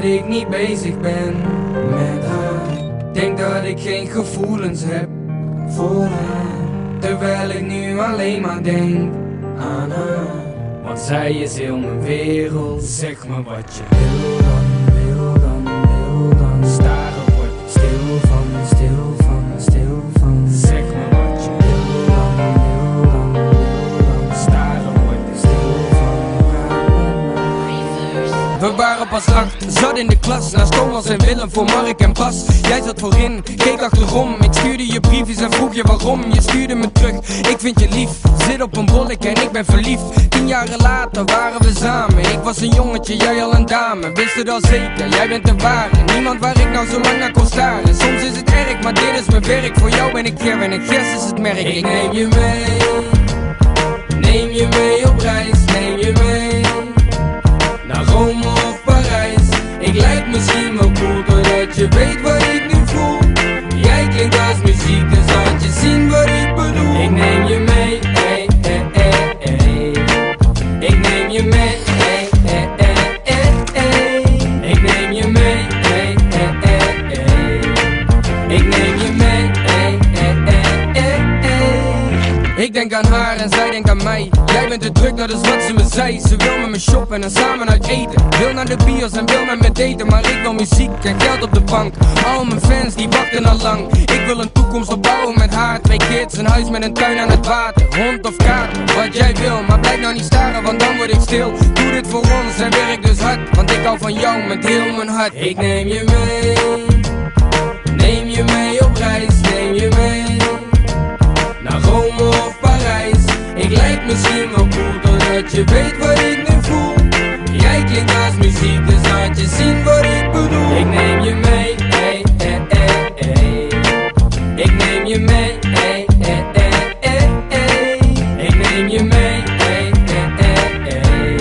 dat ik niet bezig ben met haar. Denk dat ik geen gevoelens heb voor haar, terwijl ik nu alleen maar denk aan haar. Want zij is heel mijn wereld. Zeg me wat je wil dan, wil dan, wil dan. Staren word ik stil van, stil van, stil van. Zeg me wat je wil dan, wil dan, wil dan. Staren word ik stil van. We waren pas 8, zat in de klas, naast Thomas en Willem voor Mark en Bas. Jij zat voorin, keek achterom. Ik stuurde je briefjes en vroeg je waarom. Je stuurde me terug, ik vind je lief. Zit op een bollek en ik ben verliefd. 10 jaren later waren we samen. Ik was een jongetje, jij al een dame. Wist het al zeker, jij bent de ware. Niemand waar ik nou zo lang naar kon staren. Soms is het erg, maar dit is mijn werk. Voor jou ben ik Ger en Gers is het merk. Ik neem je mee, neem je mee op reis. Neem je mee naar Rome of Parijs. Ik lijk misschien wel cool, doordat je weet wat ik nu voel. Jij klinkt als muziek, dus laat je zien wat ik bedoel. Ik neem je mee, hey, hey, hey, hey. Ik neem je mee, hey, hey, hey, hey, hey. Ik neem je mee, hey, hey, hey, hey. Ik neem je mee, hey, hey, hey, hey, hey. Ik denk aan haar en zij denkt aan mij. Jij bent te druk, dat is wat ze me zei. Ze wil met me shoppen en samen uit eten. Wil naar de bios en wil met me daten. Maar ik wil muziek en geld op de bank. Al mijn fans die wachten al lang. Ik wil een toekomst opbouwen met haar. 2 kids, een huis met een tuin aan het water. Hond of kaart, wat jij wil. Maar blijf nou niet staren, want dan word ik stil. Doe dit voor ons en werk dus hard. Want ik hou van jou met heel mijn hart. Ik neem je mee, neem je mee op reis. Neem je mee naar Rome of Parijs. Ik lijk misschien wel cool, doordat je weet wat ik nu voel. Jij klinkt als muziek, dus laat je zien wat ik bedoel. Ik neem je mee, hey, hey, hey, hey. Ik neem je mee, hey, hey, hey, hey, hey. Ik neem je mee, hey, hey, hey, hey.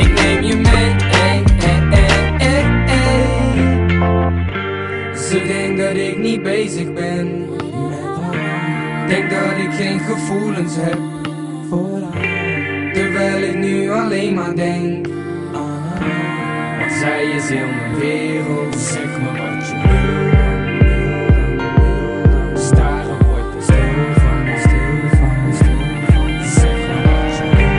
Ik neem je mee, hey, hey, hey, hey, hey. Ze denkt dat ik niet bezig ben met haar. Denk dat ik geen gevoelens heb voor haar, terwijl ik nu alleen maar denk aan haar. Want zij is heel mijn wereld. Zeg me wat je wil dan, wil dan. Staren word ik stil van, stil van, stil van. Zeg me wat je wil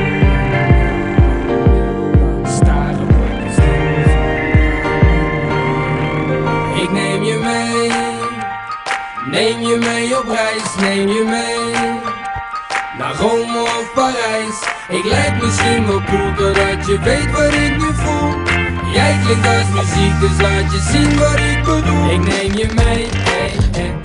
dan. Staren word ik stil van. Ik neem je mee, neem je mee op reis. Neem je mee naar Rome of Parijs. Ik lijk misschien wel cool, doordat je weet wat ik nu voel. Jij klinkt als muziek, dus laat je zien wat ik bedoel. Ik neem je mee, hey, hey.